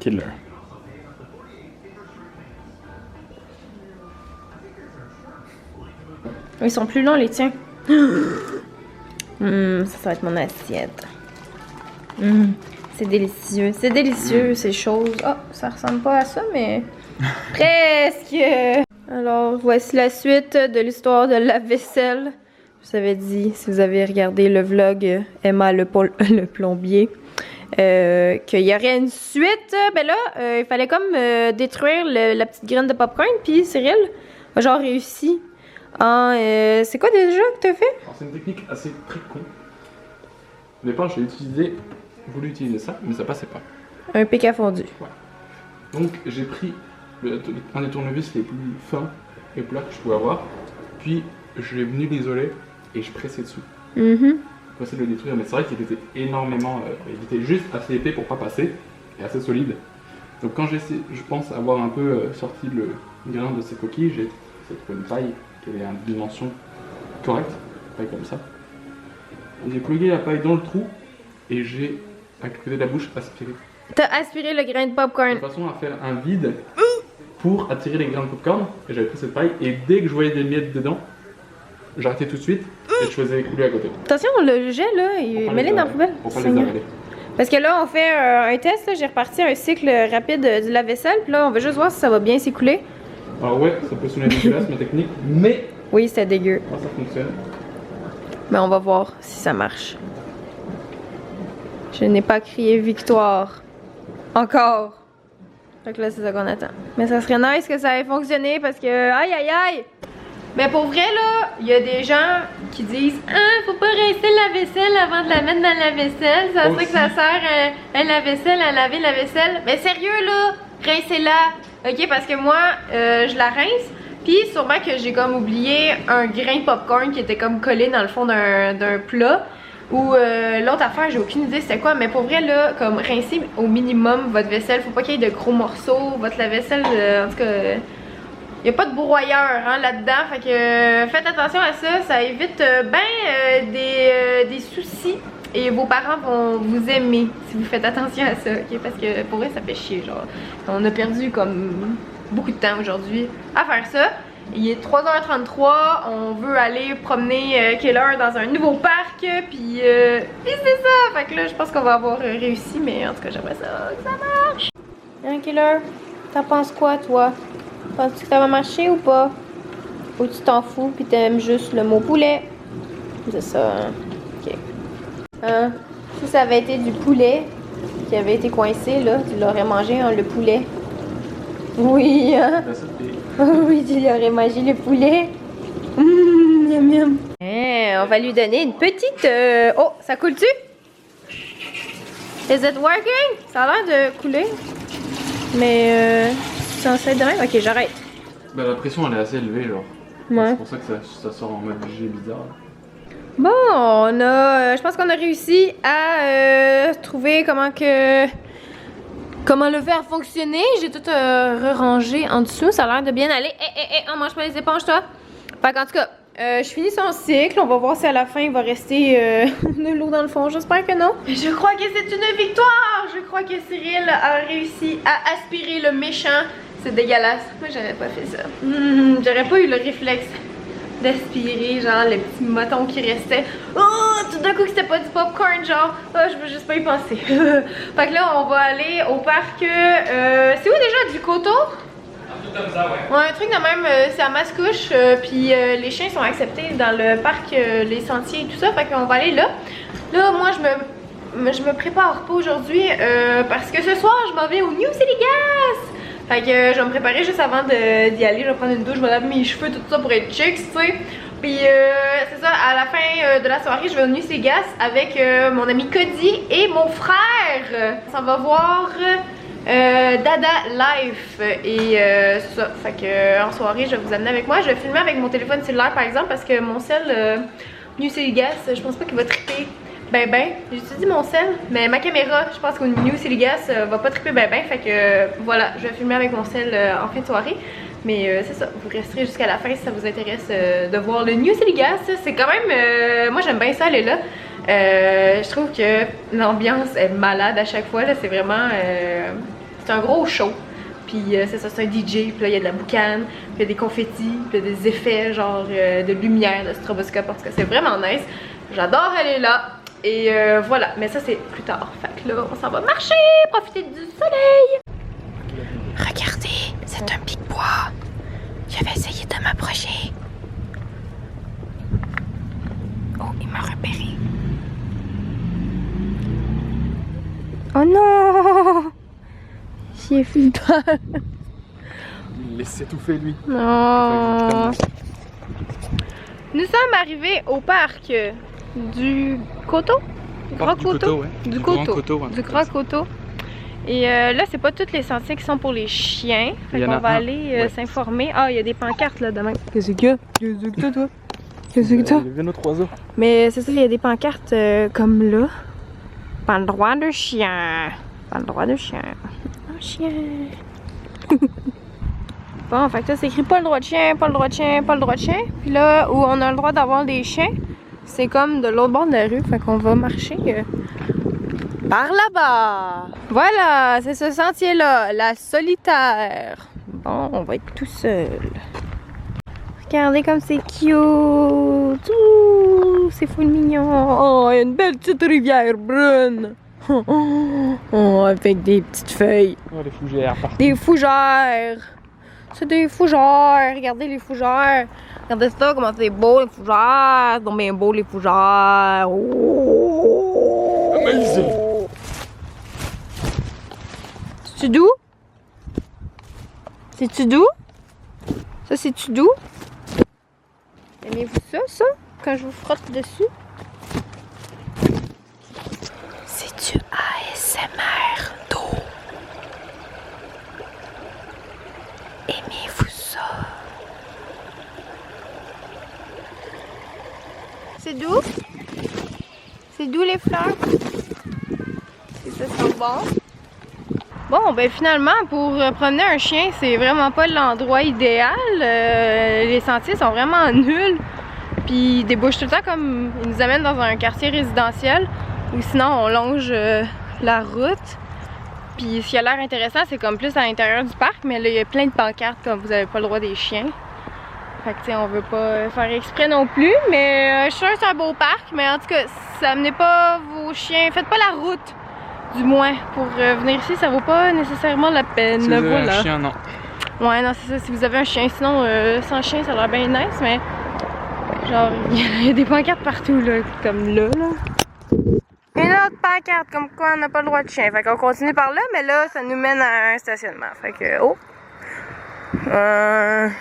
Killer. Ils sont plus longs les tiens. Ça va être mon assiette. C'est délicieux ces choses. Oh, ça ressemble pas à ça, mais presque. Alors, voici la suite de l'histoire de la vaisselle. Je vous avais dit, si vous avez regardé le vlog Emma le plombier, qu'il y aurait une suite. Ben là, il fallait comme détruire la petite graine de popcorn, puis Cyril a genre réussi. C'est quoi déjà que t'as fait? C'est une technique assez très con. Au départ, j'ai voulu utiliser ça, mais ça passait pas. Un pic à fondu. Ouais. Donc j'ai pris un des tournevis les plus fins et plats que je pouvais avoir, puis je l'ai venu l'isoler et je pressais dessus. Pour essayer de le détruire, mais c'est vrai qu'il était énormément, il était juste assez épais pour pas passer et assez solide. Donc quand je pense avoir un peu sorti le grain de ces coquilles, j'ai cette bonne paille qui avait une dimension correcte, paille comme ça. J'ai plugué la paille dans le trou et j'ai, à côté de la bouche, aspiré. T'as aspiré le grain de popcorn. De façon à faire un vide pour attirer les grains de popcorn. Et j'avais pris cette paille et dès que je voyais des miettes dedans, j'arrêtais tout de suite et je faisais écouler à côté. Attention, le jet là, il met-les dans la poubelle. Pour pas les avaler. Parce que là, on fait un test, j'ai reparti un cycle rapide du lave-vaisselle, puis là, on va juste voir si ça va bien s'écouler. Alors ouais, ça peut sonner dégueulasse ma technique, mais... Oui, c'était dégueu. Ça fonctionne. Mais on va voir si ça marche. Je n'ai pas crié victoire. Encore. Fait que là, c'est ça qu'on attend. Mais ça serait nice que ça ait fonctionné parce que... Aïe, aïe, aïe! Mais pour vrai, là, il y a des gens qui disent « Ah, faut pas rincer la vaisselle avant de la mettre dans la vaisselle. Ça serait que ça sert à la vaisselle, à laver la vaisselle. » Mais sérieux, là, rincez-la. OK, parce que moi, je la rince. Puis sûrement que j'ai comme oublié un grain de popcorn qui était comme collé dans le fond d'un plat. Ou l'autre affaire, j'ai aucune idée c'était quoi. Mais pour vrai, là, comme rincer au minimum votre vaisselle. Faut pas qu'il y ait de gros morceaux. Votre lave-vaisselle, en tout cas... Il n'y a pas de broyeur hein, là-dedans, fait que faites attention à ça, ça évite des soucis et vos parents vont vous aimer si vous faites attention à ça, ok? Parce que pour vrai ça fait chier, genre on a perdu comme beaucoup de temps aujourd'hui à faire ça. Il est 3h33, on veut aller promener Killer dans un nouveau parc, puis c'est ça, fait que là je pense qu'on va avoir réussi, mais en tout cas j'aimerais ça que ça marche. Hein Killer, t'en penses quoi toi? Penses-tu que ça va marcher ou pas? Ou tu t'en fous pis t'aimes juste le mot poulet? C'est ça, hein? Ok. Hein? Si ça avait été du poulet qui avait été coincé, là, tu l'aurais mangé, hein, le poulet. Oui, hein? Oui, tu aurais mangé le poulet. Miam miam. On va lui donner une petite... Oh, ça coule-tu? Is it working? Ça a l'air de couler. Mais... censé de même? Ok, j'arrête. Bah la pression elle est assez élevée genre. Ouais. C'est pour ça que ça sort en mode jet bizarre. Bon, on a... je pense qu'on a réussi à trouver comment le faire fonctionner. J'ai tout rerangé en dessous. Ça a l'air de bien aller. On mange pas les éponges toi? Fait qu'en tout cas, je finis son cycle. On va voir si à la fin il va rester de l'eau dans le fond. J'espère que non. Je crois que c'est une victoire. Je crois que Cyril a réussi à aspirer le méchant. C'est dégueulasse. Moi, j'aurais pas fait ça. J'aurais pas eu le réflexe d'aspirer, genre, les petits motons qui restaient. Oh, tout d'un coup, c'était pas du popcorn, genre. Oh, je veux juste pas y penser. Fait que là, on va aller au parc. C'est où déjà? Du Coteau? Un truc comme ça, ouais. Ouais, un truc de même, c'est à Mascouche. Puis les chiens sont acceptés dans le parc, les sentiers et tout ça. Fait qu'on va aller là. Là, moi, je me prépare pas aujourd'hui parce que ce soir, je m'en vais au New City Gas. Fait que je vais me préparer juste avant d'y aller. Je vais prendre une douche, je vais laver mes cheveux, tout ça pour être chic, tu sais. Puis c'est ça, à la fin de la soirée, je vais au New City Gas avec mon ami Cody et mon frère. On va voir Dada Life et c'est ça. Fait que en soirée, je vais vous amener avec moi. Je vais filmer avec mon téléphone cellulaire par exemple parce que mon cell New City Gas, je pense pas qu'il va triper. Ben, j'utilise mon sel, mais ma caméra, je pense qu'au New City Gas va pas triper ben, fait que voilà, je vais filmer avec mon sel en fin de soirée. Mais c'est ça, vous resterez jusqu'à la fin si ça vous intéresse de voir le New City Gas. C'est quand même, moi j'aime bien ça aller là. Je trouve que l'ambiance est malade à chaque fois, là, c'est vraiment C'est un gros show. Puis c'est ça, c'est un DJ, puis là il y a de la boucane, puis il y a des confettis, puis il y a des effets genre de lumière, de stroboscope, parce que c'est vraiment nice. J'adore aller là. Et voilà, mais ça c'est plus tard. Fait que là, on s'en va marcher, profiter du soleil. Regardez, c'est un pic-bois. Je vais essayer de m'approcher. Oh, il m'a repéré. Oh non! J'ai fait peur. Il laisse s'étouffer lui. Non. Nous sommes arrivés au parc du Coteau. Du Grand Coteau. Ouais. Du Coteau. Ouais. Du Grand Coteau. Et là, c'est pas tous les sentiers qui sont pour les chiens. Fait qu'on va aller s'informer. Ah, il y a des pancartes là demain. Qu'est-ce que Qu'est-ce que t'as, toi? Qu'est-ce que t'as? Il y a notre oiseau. Mais c'est ça, il y a des pancartes comme là. Pas le droit de chien. Pas le droit de chien. Un chien. Bon, fait que là, c'est écrit pas le droit de chien, pas le droit de chien, pas le droit de chien. Puis là, où on a le droit d'avoir des chiens, c'est comme de l'autre bord de la rue. Fait qu'on va marcher par là-bas. Voilà, c'est ce sentier-là, la solitaire. Bon, on va être tout seul. Regardez comme c'est cute. Ouh, c'est fou mignon. Oh, il y a une belle petite rivière brune. Oh, avec des petites feuilles. Oh, les fougères partout. Des fougères. C'est des fougères. Regardez les fougères. Regardez ça, comment c'est beau les fougères. C'est donc bien beau les fougères. Oh. Amazing. C'est-tu doux? C'est-tu doux? Ça, c'est-tu doux? Aimez-vous ça, quand je vous frotte dessus? C'est du ASMR d'eau. Aimez-vous ça? C'est doux? C'est doux les fleurs? Et ça sent bon? Bon, ben finalement, pour promener un chien, c'est vraiment pas l'endroit idéal. Les sentiers sont vraiment nuls. Puis ils débouchent tout le temps comme ils nous amènent dans un quartier résidentiel. Ou sinon, on longe la route. Puis ce qui a l'air intéressant, c'est comme plus à l'intérieur du parc. Mais là, il y a plein de pancartes comme vous avez pas le droit des chiens. Fait que tu sais, on veut pas faire exprès non plus. Mais je suis sûre que c'est un beau parc. Mais en tout cas, si amenez pas vos chiens. Faites pas la route. Du moins, pour venir ici, ça vaut pas nécessairement la peine. Si vous avez voilà. un chien, non. Ouais, non, c'est ça. Si vous avez un chien, sinon, sans chien, ça a l'air bien nice, mais genre, il y a des pancartes partout, là, comme là. Une autre pancarte, comme quoi on n'a pas le droit de chien. Fait qu'on continue par là, mais là, ça nous mène à un stationnement. Fait que, oh!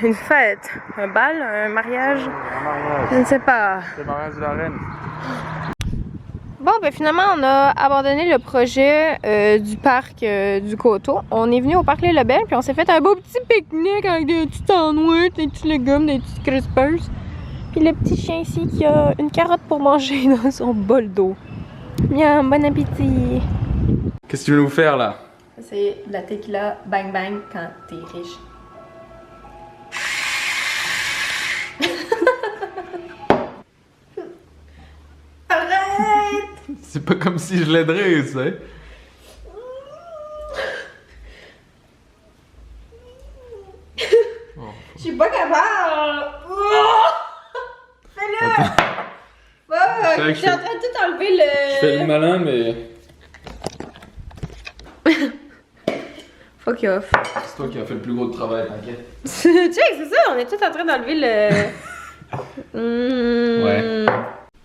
Une fête, un bal, un mariage. Un mariage. Je ne sais pas. C'est le mariage de la reine. Bon, ben finalement, on a abandonné le projet du parc du Coteau. On est venu au parc Les Lebel, puis on s'est fait un beau petit pique-nique avec des petits sandwichs, des petits légumes, des petites crispers. Puis le petit chien ici qui a une carotte pour manger dans son bol d'eau. Miam, bon appétit! Qu'est-ce que tu veux nous faire là? C'est de la tequila bang bang quand t'es riche. Arrête! C'est pas comme si je l'aiderais, tu sais. Je suis pas capable! Fais-le! Je suis en train de tout enlever le... Je fais le malin, mais... Fuck off. C'est toi qui as fait le plus gros de travail, t'inquiète. Check, c'est ça, on est tous en train d'enlever le... Ouais.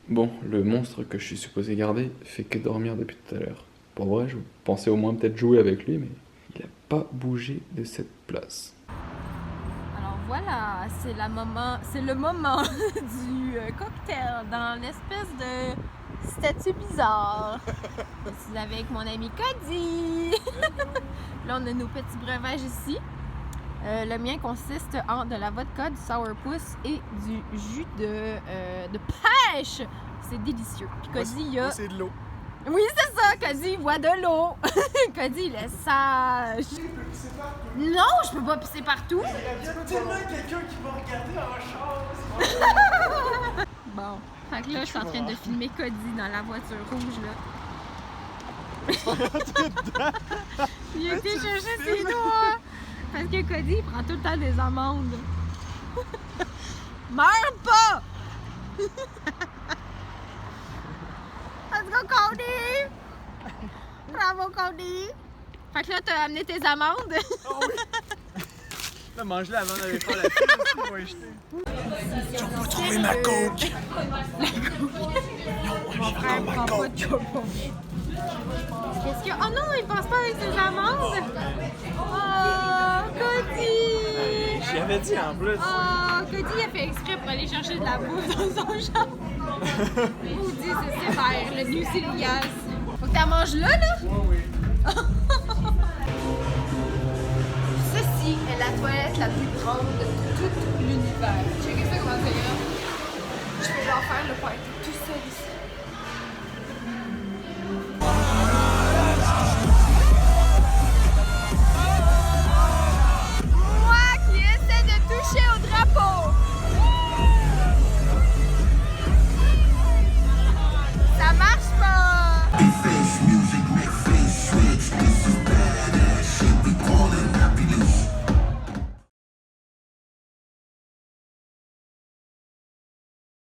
Bon, le monstre que je suis supposé garder fait que dormir depuis tout à l'heure. Pour vrai, je pensais au moins peut-être jouer avec lui, mais il a pas bougé de cette place. Alors voilà, c'est le moment du cocktail dans l'espèce de statue bizarre. Je suis avec mon ami Cody. Là, on a nos petits breuvages ici. Le mien consiste en de la vodka, du sourpuss et du jus de pêche. C'est délicieux. Puis Cody, il y a... C'est de l'eau. Oui, c'est ça, Cody, il boit de l'eau. Cody, il est sage. Non, je peux pas pisser partout. Il y a tellement quelqu'un qui va regarder en char. Bon, fait que là, je suis en train de filmer Cody dans la voiture rouge, là. Il a été chercher ses doigts. Parce que Cody, il prend tout le temps des amandes. Meurs pas! Let's go, Cody! Bravo, Cody! Fait que là, t'as amené tes amandes. Oh oui! Là, mange-la avant d'aller faire la file aussi, on va y jeter. Je vais trouver ma coke! Mon frère prend pas de choco. Qu'est-ce que... Oh non, il passe pas avec ses amandes! Oh, Cody! J'y avais dit en plus. Oh, Cody, il a fait exprès pour aller chercher de la bouffe dans son champ. Maudit, c'est sévère, le nucilias. Faut que t'en manges là, là? Oui. Ceci est la toilette la plus grande de tout l'univers. Checkez ça comment c'est là. Je peux genre faire le party tout seul ici.